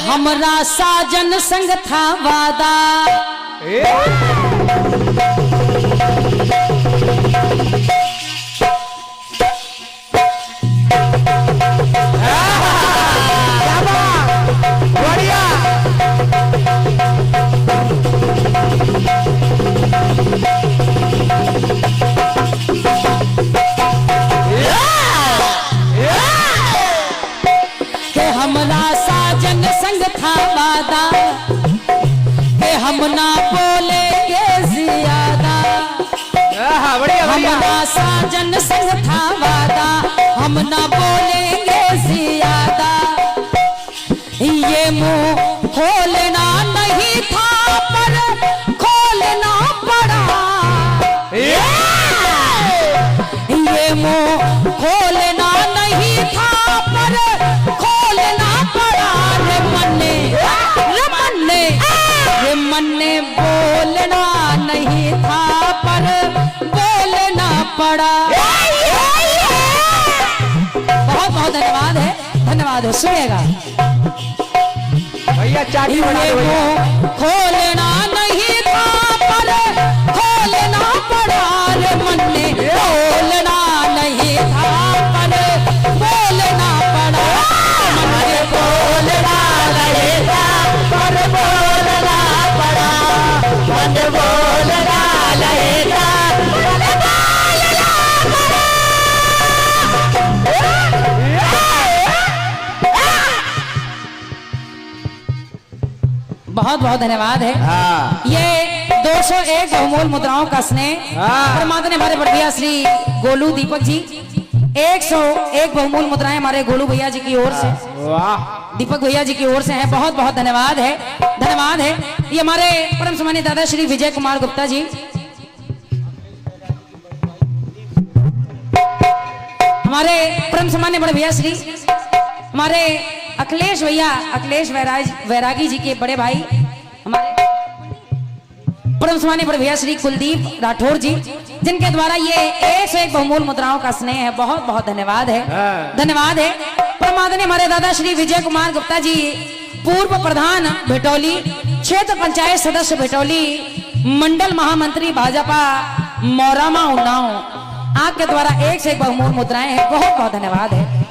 हमरा साजन संग था वादा, हमरा साजन संग था वादा कि हम ना बोलेंगे ज्यादा। हमरा साजन संग था वादा हम ना बोलेंगे ज्यादा। ये मुंह खोलना नहीं था पर खोलना पड़ा, ये मुंह खोलना नहीं था पर खोलना पड़ा। रे मन ने बोलना नहीं था पर बोलना पड़ा। बहुत बहुत धन्यवाद है, धन्यवाद है। सुनिएगा भैया चाटी बना दो भैया। खोलना नहीं था पर खोलना पड़ा। रे मन ने बोलना नहीं था पर बोलना पड़ा। मन ने बोलना नहीं था पर बोलना पड़ा। मन बोलना नहीं था पर बोलना पड़ा। बहुत बहुत धन्यवाद है। ये 201 बहुमूल्य मुद्राओं का स्नेह परमात्मा ने हमारे बढ़िया श्री गोलू दीपक जी 101 बहुमूल्य मुद्राएं हमारे गोलू भैया जी की ओर से, दीपक भैया जी की ओर से है। बहुत बहुत धन्यवाद है, धन्यवाद है। ये हमारे परम सम्मानीय दादा श्री विजय कुमार गुप्ता जी, हमारे परम सम्मानीय बड़े भैया श्री हमारे अखिलेश भैया, अखिलेश वैरागी जी के बड़े भाई, हमारे परम सम्मानीय बड़े भैया श्री कुलदीप राठौर जी, जिनके द्वारा ये 101 बहुमूल्य मुद्राओं का स्नेह है। बहुत बहुत धन्यवाद है, धन्यवाद है। परमात्मा ने हमारे दादा श्री विजय कुमार गुप्ता जी पूर्व प्रधान भेटौली, क्षेत्र पंचायत सदस्य भेटौली, मंडल महामंत्री भाजपा मोरामा उन्नाव, आपके द्वारा 101 बहुमूल्य मुद्राएं हैं। बहुत बहुत धन्यवाद है।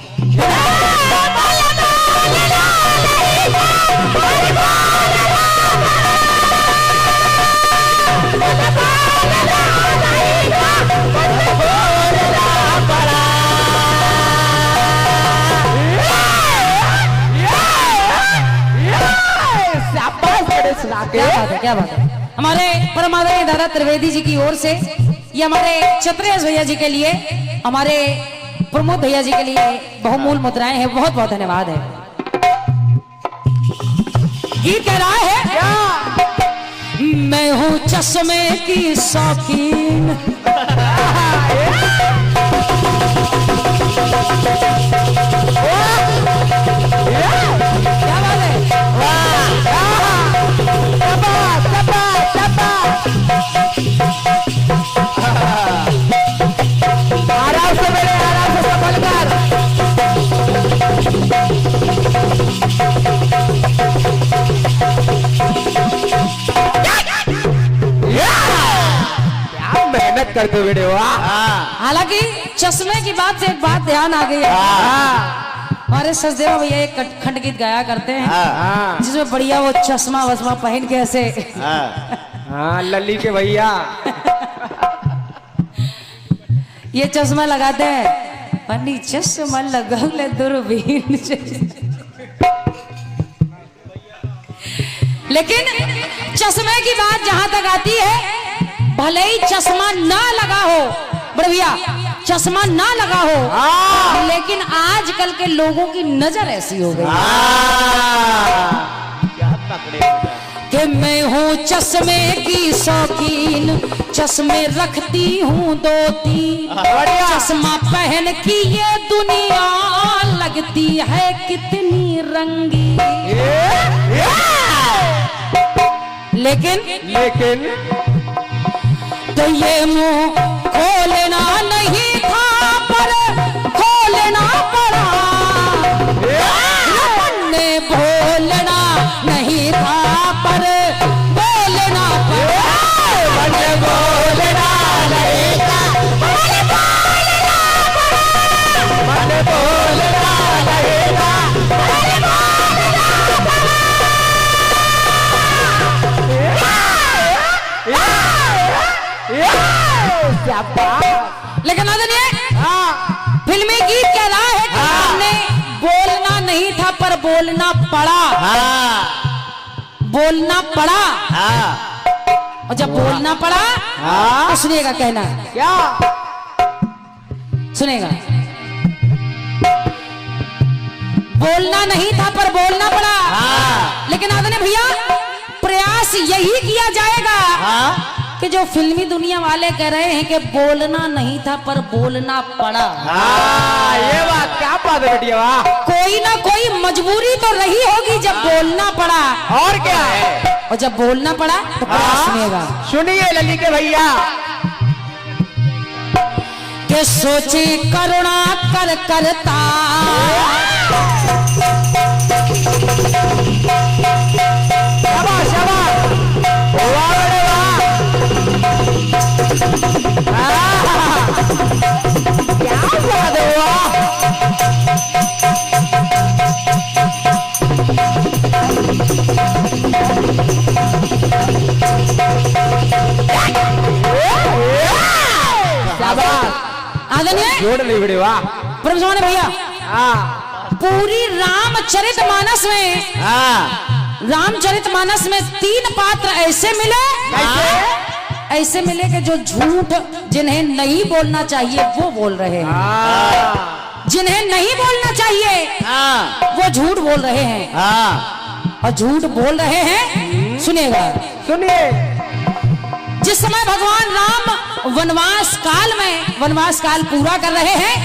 क्या बात है, क्या बात है। हमारे परम आदरणीय दादा त्रिवेदी जी की ओर से ये हमारे छत्रेश भैया जी के लिए, हमारे प्रमोद भैया जी के लिए बहुमूल्य मुद्राएं हैं। बहुत बहुत धन्यवाद है। गीत कह रहा है मैं हूँ चश्मे की शौकीन, क्या बात है। आराम से मेरे, आराम से संभल कर। क्या मेहनत करते हो बेटे, वाह। हालांकि चश्मे की बात से एक बात ध्यान आ गई है। हमारे सचदेवा भैया एक खंड गीत गाया करते हैं जिसमें बढ़िया वो चश्मा वश्मा पहन के ऐसे, हाँ लल्ली के भैया ये चश्मा लगाते हैं, पन्नी चश्मा लगौले दूरबीन। लेकिन चश्मे की बात जहां तक आती है, भले ही चश्मा ना लगा हो, बड़े भैया चश्मा ना लगा हो, लेकिन आजकल के लोगों की नजर ऐसी हो गई कि मैं हूँ चश्मे की शौकीन, चश्मे रखती हूँ 2-3, चश्मा पहन की ये दुनिया लगती है कितनी रंगी। लेकिन तो ये मुंह खोलना नहीं था पर खोलना पड़ा। मन ने बोलना लेकिन आदरणीय हाँ फिल्मी गीत कह रहा है कि हमने बोलना नहीं था पर बोलना पड़ा। बोलना पड़ा। और जब बोलना पड़ा तो सुनिएगा कहना क्या सुनेगा। बोलना नहीं था पर बोलना पड़ा। लेकिन आदरणीय भैया प्रयास यही किया जाएगा कि जो फिल्मी दुनिया वाले कह रहे हैं कि बोलना नहीं था पर बोलना पड़ा। ये बात क्या बात है बेटिया वाह। कोई ना कोई मजबूरी तो रही होगी जब बोलना पड़ा। और क्या है और जब बोलना पड़ा तो प्रयास सुनिएगा। सुनिए लली के भैया के सोचे करुणा कर करता शाबाश शाबाश वाह बड़े वाह। क्या बात है वाह। शाबाश आदरणीय जोड़ ली बड़े वाह। परम सम्मान्य भैया पूरी रामचरितमानस में रामचरितमानस में 3 पात्र ऐसे मिले ऐसे मिले कि जो झूठ जिन्हें नहीं बोलना चाहिए वो बोल रहे हैं। जिन्हें नहीं बोलना चाहिए वो झूठ बोल रहे हैं। और झूठ बोल रहे हैं सुनिएगा। सुनिए जिस समय भगवान राम वनवास काल पूरा कर रहे हैं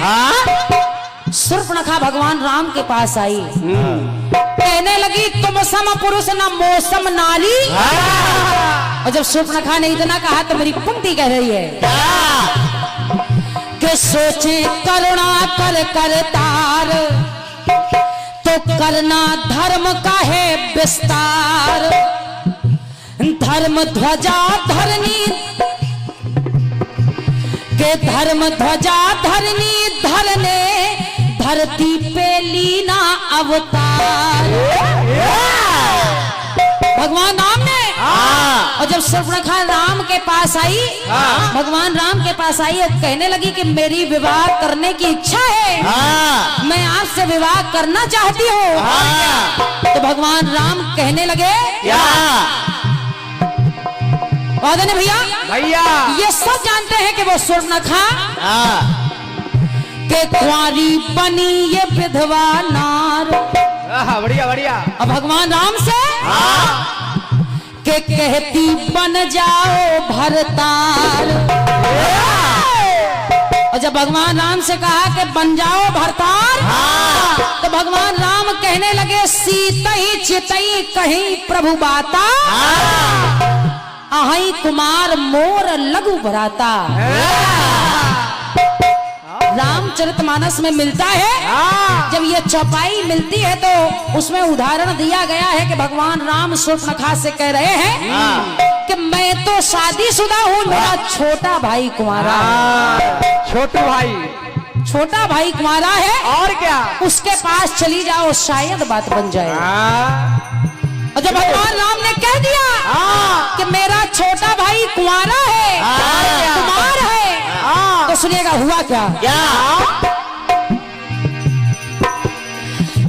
शूर्पणखा भगवान राम के पास आई। कहने लगी तुम सम पुरुष न मौसम नारी। और जब शूर्पणखा ने इतना कहा तो मेरी पंक्ति कह रही है कि सोचे करुणा कर करतार तो करना धर्म का है विस्तार। धर्म ध्वजा धरनी के धर्म ध्वजा धरनी धरने धरती पे लीना अवतार। भगवान राम ने और जब शूर्पणखा राम के पास आई भगवान राम के पास आई और कहने लगी कि मेरी विवाह करने की इच्छा है। मैं आपसे विवाह करना चाहती हूँ। तो भगवान राम कहने लगे आदरणीय भैया ये सब जानते हैं कि वो शूर्पणखा के कुंवारी बनी ये विधवा नार। बढ़िया बढ़िया। अब भगवान राम से के कहती बन जाओ भरतार। और जब भगवान राम से कहा कि बन जाओ भरतार तो भगवान राम कहने लगे सीतई चितई कहीं प्रभु बाता अहि कुमार मोर लघु भराता। रामचरितमानस में मिलता है जब ये चौपाई मिलती है तो उसमें उदाहरण दिया गया है कि भगवान राम शूर्पणखा से कह रहे हैं कि मैं तो शादीशुदा हूँ मेरा छोटा भाई कुंवारा है। छोटा भाई कुंवारा है और क्या उसके पास चली जाओ शायद बात बन जाए। और जब भगवान राम ने कह दिया कि मेरा छोटा भाई कुंवारा है कुमार है तो सुनिएगा हुआ क्या।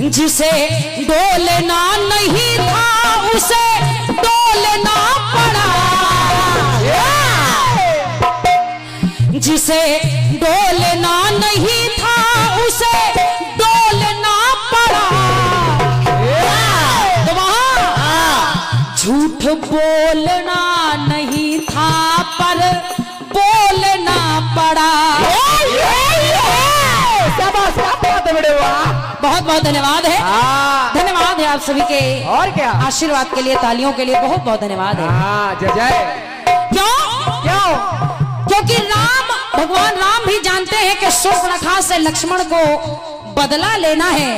जिसे डोलना नहीं था उसे डोलना पड़ा। जिसे डोलना नहीं था उसे डोलना पड़ा। तो वहां झूठ बोलना नहीं था पर बोलना पड़ा। बहुत बहुत धन्यवाद है। धन्यवाद है आप सभी के और क्या आशीर्वाद के लिए तालियों के लिए बहुत बहुत धन्यवाद है। जय जय। क्यों क्योंकि भगवान राम भी जानते हैं कि शूर्पणखा से लक्ष्मण को बदला लेना है।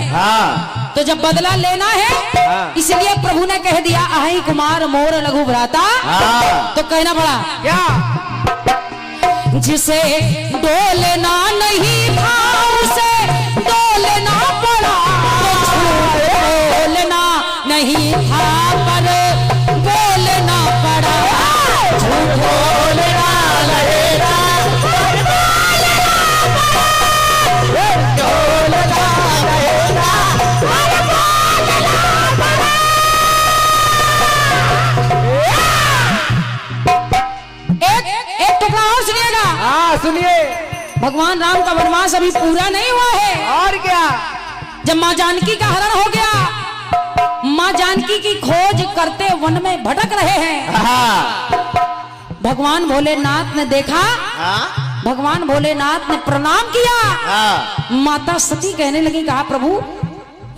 तो जब बदला लेना है इसलिए प्रभु ने कह दिया अहि कुमार मोर लघु भ्राता। तो कहना पड़ा क्या जिसे डोलना नहीं था उसे डोलना पड़ा। बोलना नहीं था पर बोलना पड़ा। बोलना नहीं था हाँ सुनिए। भगवान राम का वनवास अभी पूरा नहीं हुआ है। और क्या? जब माँ जानकी का हरण हो गया, माँ जानकी की खोज करते वन में भटक रहे हैं। हाँ भगवान भोलेनाथ ने देखा, हाँ भगवान भोलेनाथ ने प्रणाम किया। हाँ माता सती कहने लगी, कहा प्रभु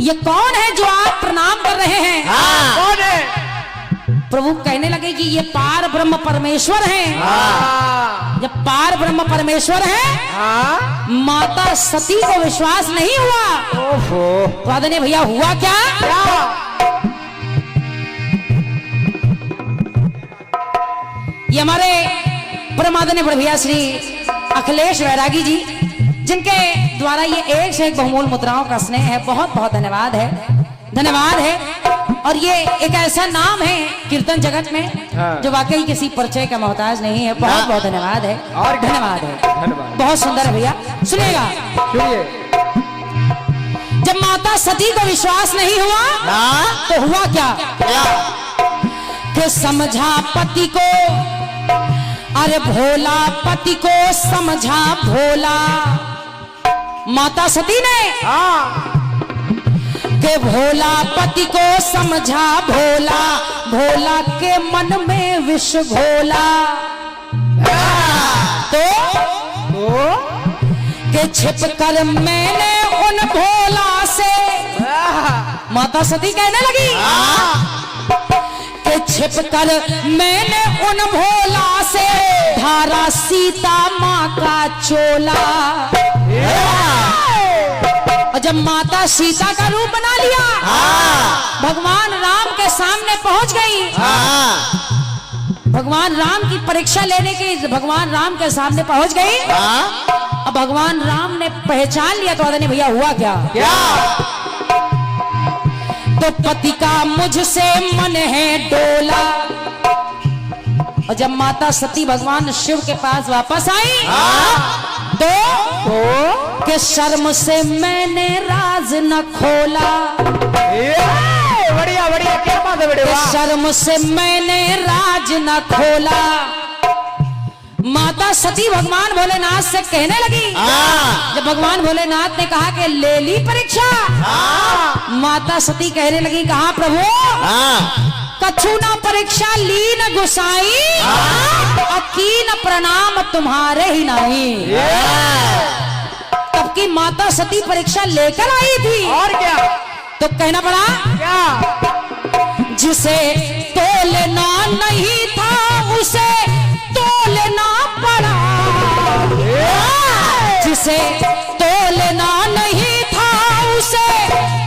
ये कौन है जो आप प्रणाम कर रहे हैं? हाँ कौन है? प्रभु कहने लगे कि ये पार ब्रह्म परमेश्वर हैं। हाँ जब पार ब्रह्म परमेश्वर हैं, हाँ। माता सती को विश्वास नहीं हुआ। ओहो तो आदरणीय भैया हुआ क्या? ये हमारे परम आदरणीय बड़े भैया श्री अखिलेश वैरागी जी, जिनके द्वारा ये एक से एक बहुमूल्य मुद्राओं का स्नेह है। बहुत बहुत धन्यवाद है, धन्यवाद है। और ये एक ऐसा नाम है कीर्तन जगत में हाँ। जो वाकई किसी परिचय का मोहताज नहीं है। बहुत बहुत धन्यवाद है और क्या? धन्यवाद है। धन्यवाद। बहुत सुंदर है भैया, सुनिएगा। सुनिए। जब माता सती को विश्वास नहीं हुआ हाँ तो हुआ क्या? क्या? कि समझा पति को, अरे भोला पति को समझा भोला। माता सती ने हाँ के भोला पति को समझा भोला, भोला के मन में विष घोला। तो के छिप कर मैंने उन भोला से, माता सती कहने लगी के छिप कर मैंने उन भोला से धारा सीता माँ का चोला। और जब माता सीता का रूप बना लिया, भगवान राम के सामने पहुंच गई। भगवान राम की परीक्षा लेने की भगवान राम के सामने पहुंच गई। अब भगवान राम ने पहचान लिया। तो आदरणीय भैया हुआ क्या? क्या? तो पति का मुझसे मन है डोला। और जब माता सती भगवान शिव के पास वापस आई तो के शर्म से मैंने राज न खोला। बढ़िया बढ़िया, क्या बात है बड़े के वाह। शर्म से मैंने राज न खोला। माता सती भगवान भोलेनाथ से कहने लगी, जब भगवान भोलेनाथ ने कहा कि ले ली परीक्षा, माता सती कहने लगी, कहा प्रभु कछु न परीक्षा लीन गुसाई, अकीन प्रणाम तुम्हारे ही नहीं। तब की माता सती परीक्षा लेकर आई थी। और क्या? तो कहना पड़ा, क्या? जिसे तोलना नहीं था उसे तोलना पड़ा। जिसे तोलना नहीं था उसे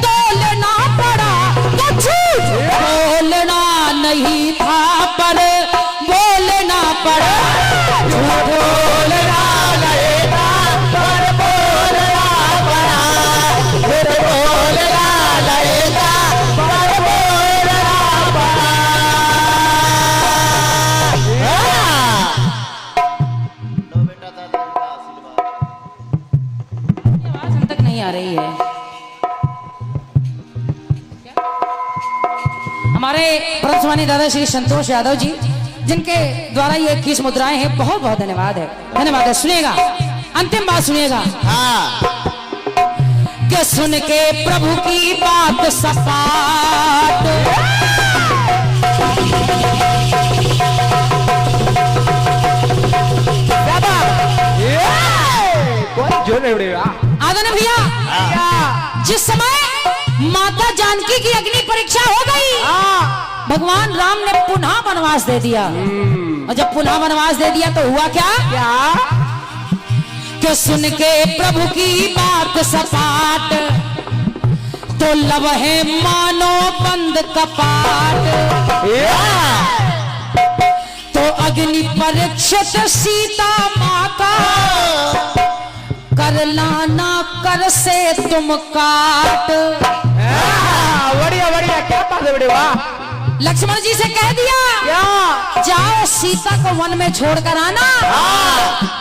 तोलना पड़ा। कुछ बोलना नहीं था पर बोलना पड़ा। झूठ बोलना नहीं था पर बोलना पड़ा। झूठ बोलना नहीं था पर बोलना पड़ा। आवाज हम तक नहीं आ रही है। हमारे परम सम्मानीय दादा श्री संतोष यादव जी, जिनके द्वारा ये 21 मुद्राएं हैं, बहुत बहुत धन्यवाद है, धन्यवाद है। सुनिएगा, अंतिम बात सुनिएगा। कि सुन के प्रभु की बात सपाट, कौन जो नहीं बड़े वाह। आदरणीय भैया, जिस समय माता जानकी की अग्नि परीक्षा हो गई, भगवान राम ने पुनः वनवास दे दिया। और जब पुनः वनवास दे दिया तो हुआ क्या? क्या? कि सुन के प्रभु की बात सपाट, तो लब है मानो बंद कपाट। तो अग्नि परीक्षित सीता माँ का, कर लाना कर से तुम काट। बढ़िया बढ़िया, क्या बात है बड़े वाह। लक्ष्मण जी से कह दिया, क्या? जाओ सीता को वन में छोड़कर आना,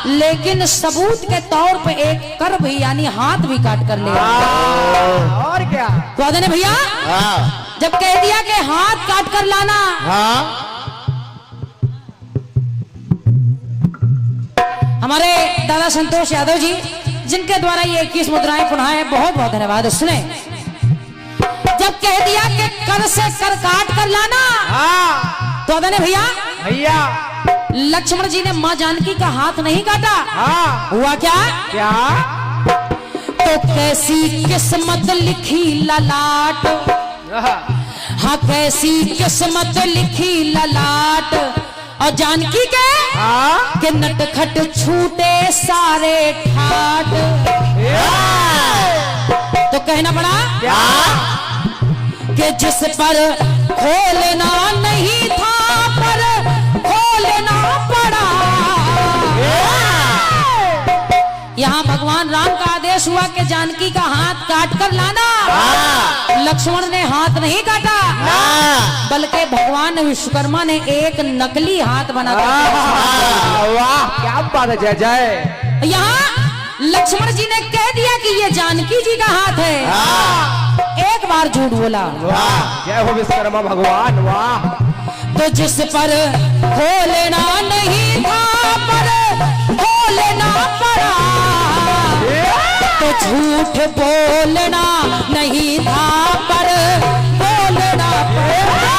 लेकिन सबूत के तौर पे एक कर भी यानी हाथ भी काट कर ले। और क्या? तो आदरणीय भैया, जब कह दिया कि हाथ काट कर लाना, हमारे दादा संतोष यादव जी जिनके द्वारा ये 21 मुद्राएं पुनः है, बहुत बहुत धन्यवाद। सुने, जब कह दिया कि कर से कर काट कर लाना, हाँ तो अदने भैया भैया लक्ष्मण जी ने माँ जानकी का हाथ नहीं काटा। हाँ हुआ क्या? क्या? तो कैसी किस्मत लिखी ललाट, हाँ कैसी किस्मत लिखी ललाट, और जानकी के हाँ कि नटखट छूटे सारे ठाट। तो कहना पड़ा क्या? कि जिस पर खोलना नहीं था पर खोलना पड़ा। यहाँ भगवान राम का आदेश हुआ कि जानकी का हाथ काट कर लाना। लक्ष्मण ने हाथ नहीं काटा, बल्कि भगवान विश्वकर्मा ने एक नकली हाथ बना कर। वाह क्या बात है, जय जय। यहाँ लक्ष्मण जी ने कह दिया कि ये जानकी जी का हाथ है, एक बार झूठ बोला। वाह जय हो विश्वकर्मा भगवान, वाह। तो जिस पर खोलना नहीं था पर खोलना पड़ा, तो झूठ बोलना नहीं था पर बोलना पड़ा।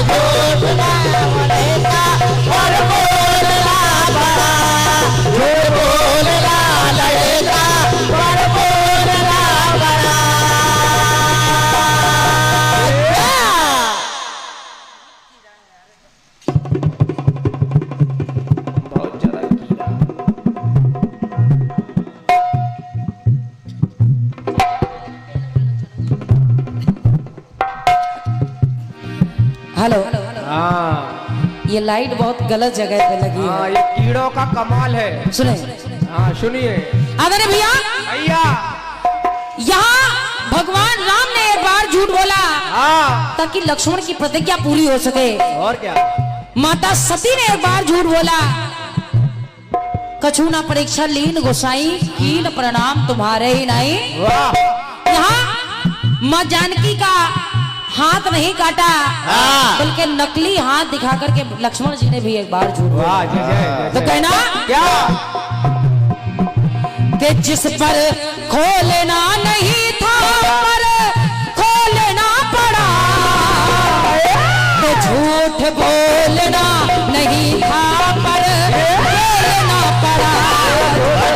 बोलना पड़ेगा और बोलना पड़ा, झूठ बोलना लगेगा और बोलना पड़ा। बहुत ज्यादा कीड़ा। हेलो, हाँ ये लाइट बहुत गलत जगह पे लगी हाँ है। ये कीड़ों का कमाल है। सुने हाँ सुनिए आदरणीय भैया, भैया। यहाँ भगवान राम ने एक बार झूठ बोला हाँ ताकि लक्ष्मण की प्रतिज्ञा पूरी हो सके। और क्या? माता सती ने एक बार झूठ बोला, कछु ना परीक्षा लीन गोसाई, कीन प्रणाम तुम्हारे ही नहीं। वाह यहाँ माँ जानकी का हाथ नहीं काटा, बल्कि नकली हाथ दिखा करके लक्ष्मण जी ने भी एक बार झूठ बोला। वाह जय जय, तो जय कहना क्या? कि जिस पर खोलना नहीं था पर खोलना पड़ा, तो झूठ बोलना नहीं था पर बोलना पड़ा।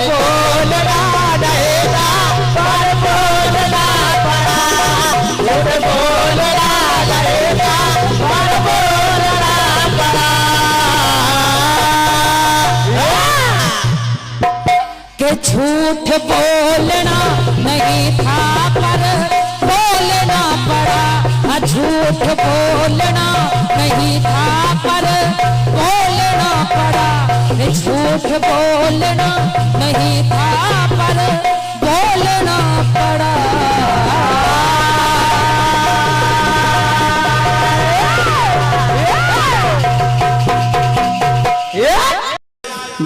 बोलना नहीं था पर बोलना पड़ा, झूठ बोलना नहीं था पर बोलना पड़ा। कि झूठ बोलना नहीं था पर बोलना पड़ा, झूठ बोलना नहीं था पर बोलना पड़ा, झूठ बोलना नहीं था पर बोलना पड़ा।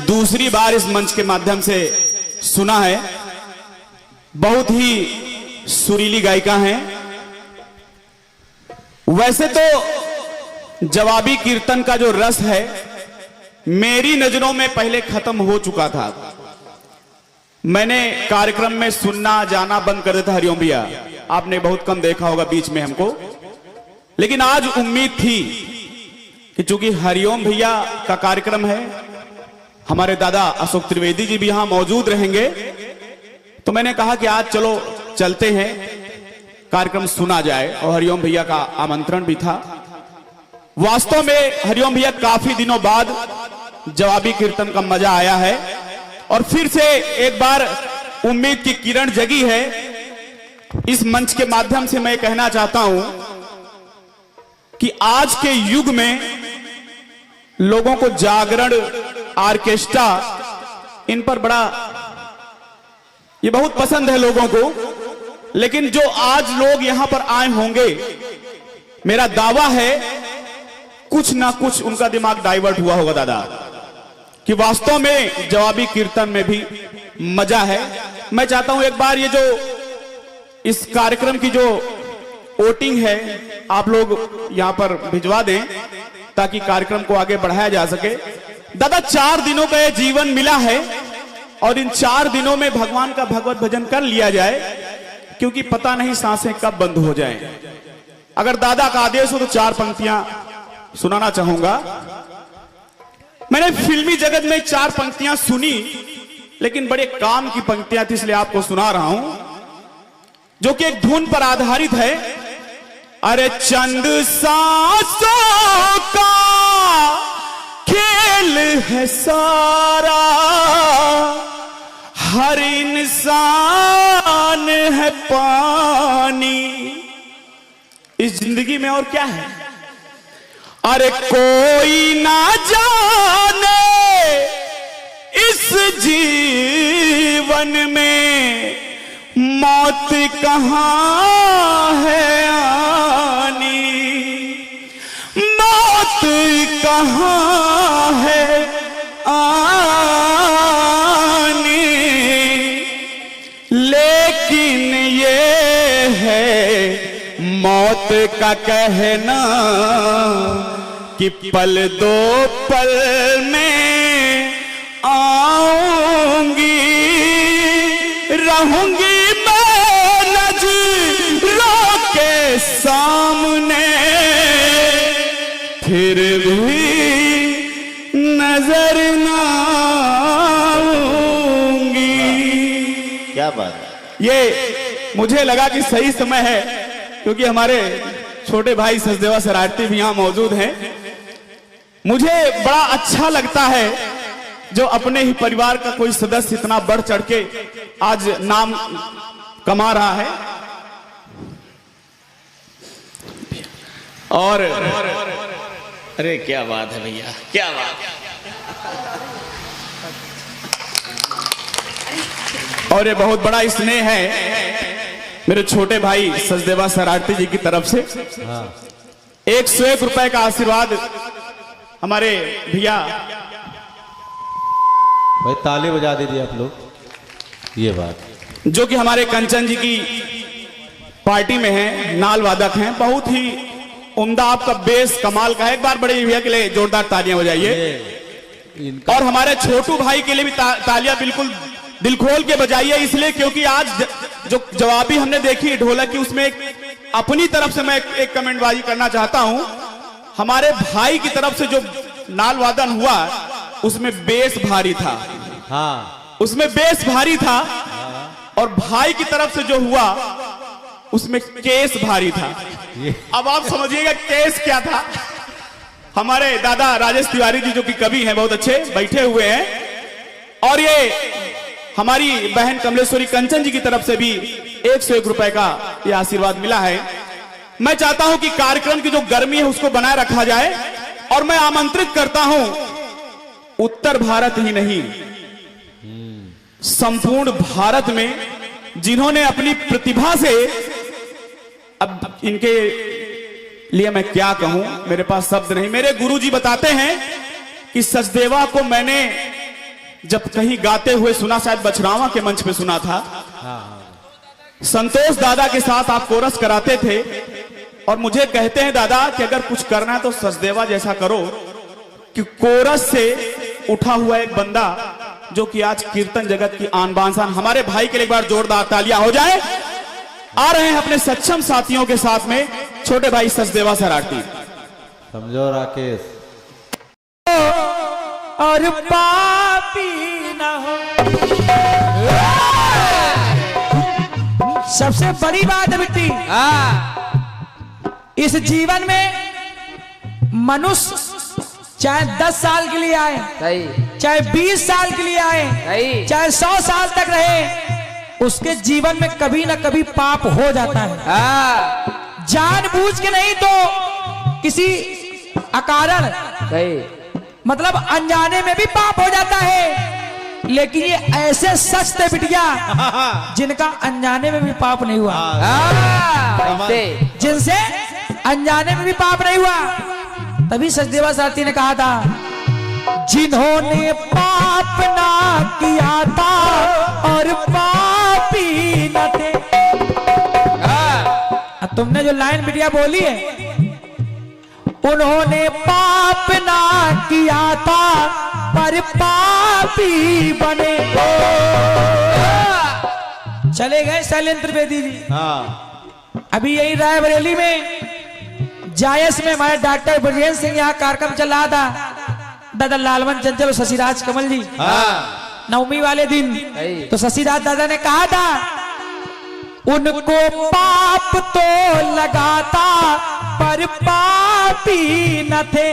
दूसरी बार इस मंच के माध्यम से सुना है, बहुत ही सुरीली गायिका हैं। वैसे तो जवाबी कीर्तन का जो रस है मेरी नजरों में पहले खत्म हो चुका था। मैंने कार्यक्रम में सुनना जाना बंद कर दिया था हरिओम भैया, आपने बहुत कम देखा होगा बीच में हमको। लेकिन आज उम्मीद थी कि चूंकि हरिओम भैया का कार्यक्रम है, हमारे दादा अशोक त्रिवेदी जी भी यहां मौजूद रहेंगे, तो मैंने कहा कि आज चलो चलते हैं, कार्यक्रम सुना जाए। और हरिओम भैया का आमंत्रण भी था। वास्तव में हरिओम भैया काफी दिनों बाद जवाबी कीर्तन का मजा आया है, और फिर से एक बार उम्मीद की किरण जगी है। इस मंच के माध्यम से मैं कहना चाहता हूं कि आज के युग में लोगों को जागरण, ऑर्केस्ट्रा, इन पर बड़ा ये बहुत पसंद है लोगों को। लेकिन जो आज लोग यहां पर आए होंगे, मेरा दावा है कुछ ना कुछ उनका दिमाग डाइवर्ट हुआ होगा दादा, कि वास्तव में जवाबी कीर्तन में भी मजा है। मैं चाहता हूं एक बार ये जो इस कार्यक्रम की जो वोटिंग है आप लोग यहां पर भिजवा दें, ताकि कार्यक्रम को आगे बढ़ाया जा सके। दादा 4 दिनों का ये जीवन मिला है और इन 4 दिनों में भगवान का भगवत भजन कर लिया जाए, क्योंकि पता नहीं सांसें कब बंद हो जाएं। अगर दादा का आदेश हो तो 4 पंक्तियां सुनाना चाहूंगा। मैंने फिल्मी जगत में 4 पंक्तियां सुनी, लेकिन बड़े काम की पंक्तियां थी, इसलिए आपको सुना रहा हूं, जो कि एक धुन पर आधारित है। अरे चंद सांसों का खेल है सारा, हर इंसान है पानी, इस जिंदगी में और क्या है। अरे कोई ना जाने इस जीवन में मौत कहां है आनी, मौत कहां है आनी, लेकिन ये है मौत का कहना कि पल दो पल में आऊंगी, रहूंगी मैं नज़रों के सामने, फिर भी नजर ना आऊंगी। क्या बात है। ये मुझे लगा कि सही समय है, क्योंकि हमारे छोटे भाई सचदेवा सरारती भी यहां मौजूद हैं। मुझे बड़ा अच्छा लगता है जो अपने ही परिवार का कोई सदस्य इतना बढ़ चढ़ के आज नाम कमा रहा है। और अरे क्या बात है भैया, क्या बात है। और ये बहुत बड़ा स्नेह है मेरे छोटे भाई सचदेवा सरारती जी की तरफ से। 101 रुपए का आशीर्वाद हमारे भैया। भाई ताली बजा दीजिए आप लोग। ये बात जो कि हमारे कंचन जी की पार्टी में हैं, नाल वादक हैं, बहुत ही उम्दा, आपका बेस कमाल का है। एक बार बड़े भैया के लिए जोरदार तालियां बजाइए। और हमारे छोटू भाई के लिए भी तालियां बिल्कुल दिल खोल के बजाइए, इसलिए क्योंकि आज जो जवाबी हमने देखी ढोलक की, उसमें अपनी तरफ से मैं एक कमेंटबाजी करना चाहता हूं। हमारे भाई की तरफ से जो नाल वादन हुआ उसमें बेस भारी था। हाँ, उसमें बेस भारी था। और भाई की तरफ से जो हुआ उसमें केस भारी था। अब आप समझिएगा केस क्या था। हमारे दादा राजेश तिवारी जी जो कि कवि हैं, बहुत अच्छे बैठे हुए हैं। और ये हमारी बहन कमलेश्वरी कंचन जी की तरफ से भी 101 रुपए का ये आशीर्वाद मिला है। मैं चाहता हूं कि कार्यक्रम की जो गर्मी है उसको बनाए रखा जाए, और मैं आमंत्रित करता हूं उत्तर भारत ही नहीं, संपूर्ण भारत में जिन्होंने अपनी प्रतिभा से, अब इनके लिए मैं क्या कहूं, मेरे पास शब्द नहीं। मेरे गुरुजी बताते हैं कि सचदेवा को मैंने जब कहीं गाते हुए सुना, शायद बछरावा के मंच पे सुना था। संतोष दादा के साथ आप कोरस कराते थे, और मुझे कहते हैं दादा कि अगर कुछ करना है तो सचदेवा जैसा करो, कि कोरस से उठा हुआ एक बंदा जो कि आज कीर्तन जगत की आन बान शान। हमारे भाई के लिए एक बार जोरदार तालियां हो जाए। आ रहे हैं अपने सक्षम साथियों के साथ में छोटे भाई सचदेवा सरारती। समझो राकेश। और पापी न हो। सबसे बड़ी बात है बेटी, इस जीवन में मनुष्य चाहे 10 साल के लिए आए, चाहे 20 साल के लिए आए, चाहे 100 साल तक रहे, उसके जीवन में कभी ना कभी पाप हो जाता है। जानबूझ के नहीं तो किसी अकारण, मतलब अनजाने में भी पाप हो जाता है। लेकिन ये ऐसे सच थे बिटिया जिनका अनजाने में भी पाप नहीं हुआ, जिनसे अनजाने में भी पाप नहीं हुआ। तभी सचदेवा सारथी ने कहा था, जिन्होंने पाप ना किया था और पापी न थे। तुमने जो लाइन बिटिया बोली है, उन्होंने पाप ना किया था पर पापी बने। चले गए शैलेंद्र त्रिवेदी जी। हाँ अभी यही रायबरेली में जायस में हमारे डॉक्टर ब्रजेंद्र सिंह यहाँ कार्यक्रम चल रहा था। दादा लालवन चंचल और शशिराज कमल जी हाँ नवमी वाले दिन तो शशिराज दादा ने कहा था उनको पाप तो लगाता पर पापी न थे।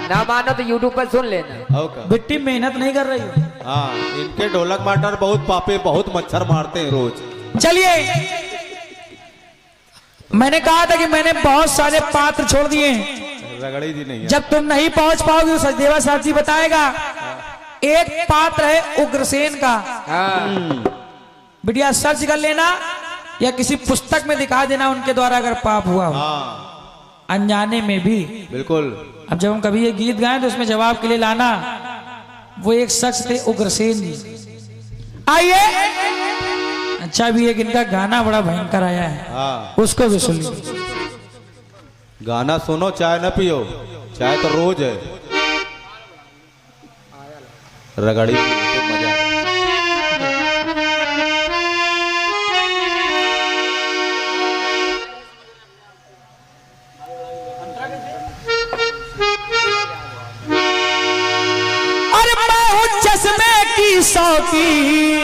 ना मानो तो यूट्यूब पर सुन लेना। ओके। बिट्टी मेहनत नहीं कर रही हो। हाँ इनके ढोलक मास्टर बहुत पापे बहुत मच्छर मारते हैं रोज। चलिए मैंने कहा था कि मैंने बहुत सारे पात्र छोड़ दिए हैं। रगड़ी जी नहीं है। जब तुम नहीं पहुंच पाओगे तो सचदेवा साहब जी बताएगा। एक पात्र है उग्रसेन का। बिटिया सर्च कर लेना या किसी पुस्तक में दिखा देना उनके द्वारा अगर पाप हुआ हो। हाँ अनजाने में भी। बिल्कुल। अब जब हम कभी ये गीत गाएं तो उसमें जवाब के लिए लाना वो एक शख्स थे उग्रसेन जी। आइए अच्छा भी एक इनका गाना बड़ा भयंकर आया है। हाँ उसको भी सुन लीजिए। गाना सुनो चाय न पियो चाय तो रोज है। रगड़ी तो मजा। अरे मैं हूँ चश्मे की शौकीन।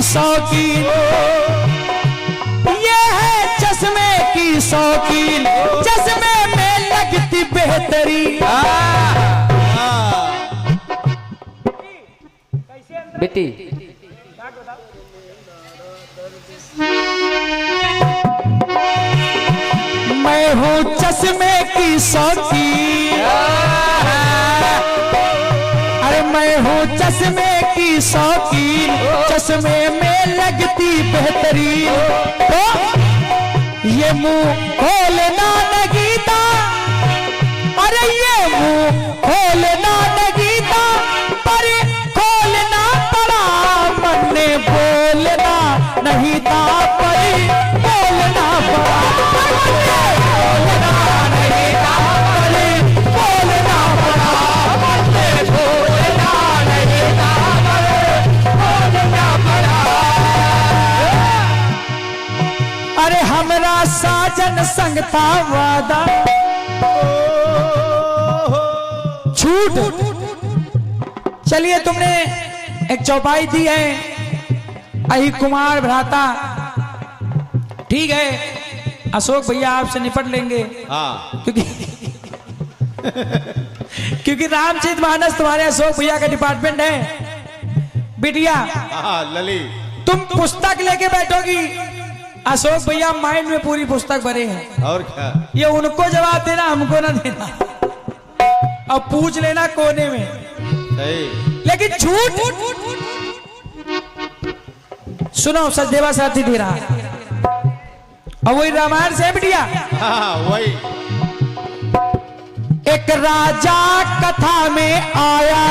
शौकीन ये है चश्मे की शौकीन चश्मे में लगती बेहतरी। बेटी मैं हूँ चश्मे की शौकीन। अरे मैं हूँ चश्मे की शौकीन चश्मे में लगती बेहतरीन। तो ये मुंह खोलना नहीं था। अरे ये मुंह खोलना नहीं था पर खोलना पड़ा। मन ने बोलना नहीं था पर बोलना पड़ा। बोलना नहीं था पर बोलना पड़ा। अरे हमरा साजन संग था वादा झूठ। चलिए तुमने एक चौपाई दी है अही कुमार भ्राता। ठीक है अशोक भैया आपसे निपट लेंगे। हाँ क्योंकि रामचरितमानस तुम्हारे अशोक भैया का डिपार्टमेंट है। बिटिया हाँ लली तुम पुस्तक लेके बैठोगी। अशोक भैया माइंड में पूरी पुस्तक भरे हैं। और क्या। ये ये उनको जवाब देना हमको ना देना। अब पूछ लेना कोने में। सही। लेकिन झूठ सुनो सचदेवा साथी दे रहा। और वही रामायण से बिटिया। हाँ वही। एक राजा कथा में आया।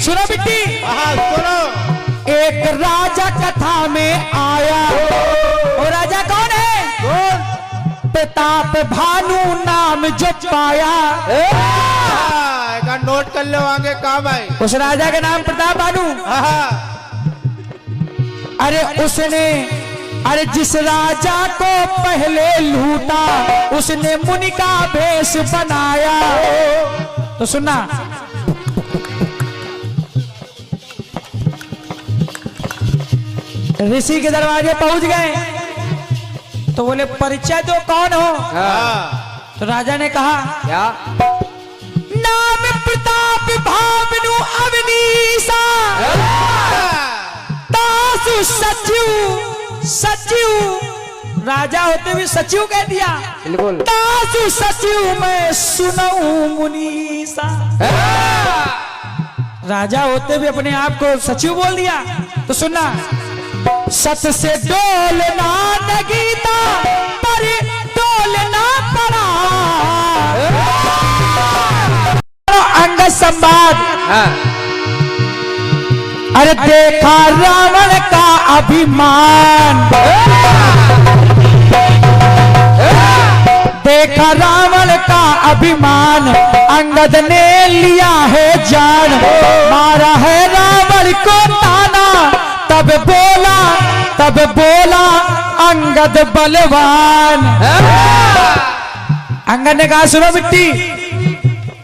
सुनो बिट्टी। हाँ सुनो। एक राजा कथा में आया। और राजा कौन है? प्रताप भानु नाम जो पाया। नोट कर लो आगे काम आए। उस राजा का नाम प्रताप भानु। अरे उसने अरे जिस राजा को पहले लूटा उसने मुनि का भेष बनाया। तो सुनना ऋषि के दरवाजे पहुंच गए तो बोले परिचय तो कौन हो? तो राजा ने कहा क्या? नाम प्रताप भावनु अवनीसा तासु सचिव राजा होते हुए सचिव कह दिया। बिल्कुल। तासु सचिव मैं सुनऊं मुनीसा। राजा होते हुए अपने आप को सचिव बोल दिया। तो सुनना, सत से डोलना न गीता पर डोलना पड़ा। अंग संवाद। अरे देखा रावण का अभिमान, देखा रावण का अभिमान, अंगद ने लिया है जान, मारा है रावण को ताना, तब बोला अंगद बलवान। अंगद ने कहा सुनो बिट्टी,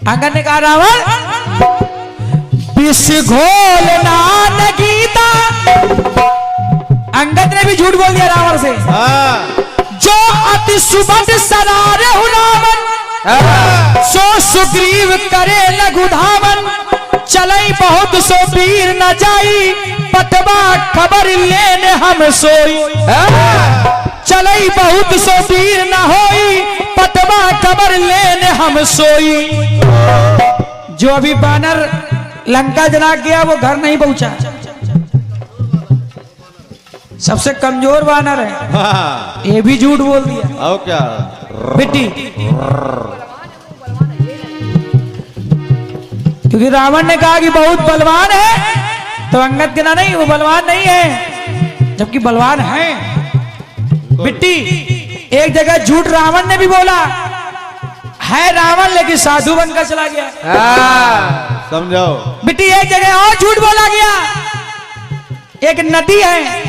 अंगद ने कहा रावण विष घोलना न गीता। अंगद ने भी झूठ बोल दिया रावण से। जो अति सुबह सरार रावण, सो सुग्रीव करे लघु धावन। चलई बहुत सो वीर न जाई, पतवा खबर लेने हम सोई। चलई बहुत सो वीर न होई, पतवा खबर लेने हम सोई। जो अभी बानर लंका जला गया वो घर नहीं पहुंचा। सबसे कमजोर वानर है, ये भी झूठ बोल दिया। और क्या बेटी, क्योंकि रावण ने कहा कि बहुत बलवान है, तो अंगद कहना नहीं वो बलवान नहीं है, जबकि बलवान है। बेटी, एक जगह झूठ रावण ने भी बोला है रावण, लेकिन साधु बनकर चला गया। समझो। बेटी, एक जगह और झूठ बोला गया। एक नदी है,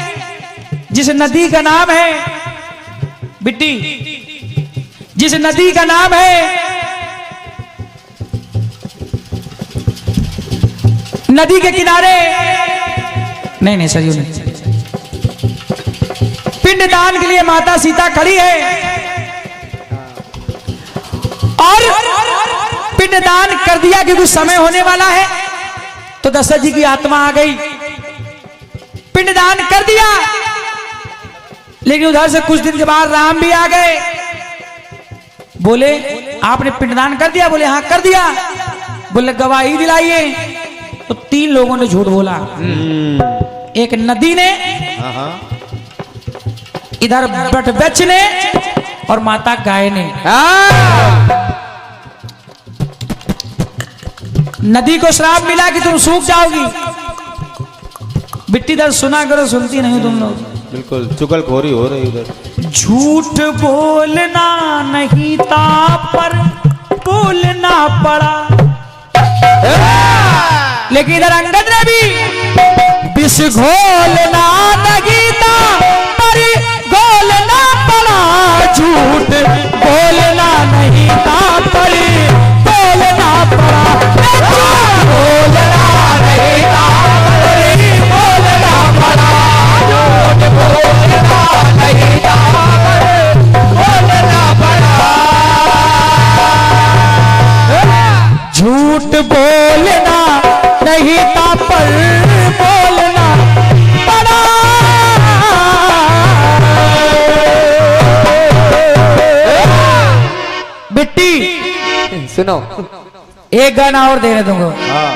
जिस नदी का नाम है बिट्टी, जिस नदी का नाम है, नदी के किनारे नहीं सरयू नहीं, पिंडदान के लिए माता सीता खड़ी है और पिंडदान कर दिया कि कुछ समय होने वाला है। तो दशरथ जी की आत्मा आ गई, पिंडदान कर दिया, लेकिन उधर से कुछ दिन के बाद राम भी आ गए। बोले आपने पिंडदान कर दिया? बोले हाँ कर दिया। बोले गवाही दिलाइए। तो 3 लोगों ने झूठ बोला। एक नदी ने, इधर बटवृक्ष ने और माता गाय ने। नदी को श्राप मिला कि तुम सूख जाओगी। बिट्टी दर सुना करो, सुनती नहीं तुम लोग। बिल्कुल चुगलखोरी हो रही उधर। झूठ बोलना नहीं था पर बोलना पड़ा। लेकिन इधर अंगद ने भी विष घोलना नहीं था पर घोलना पड़ा। झूठ बोलना नहीं था पर बोलना पड़ा। बोलना नहीं था पर बोलना पड़ा। झूठ बोलना नहीं था पर बोलना पड़ा। झूठ बोलना नहीं था पर बोलना पड़ा। बिट्टी सुनो, एक गाना और देने दूंगा। हाँ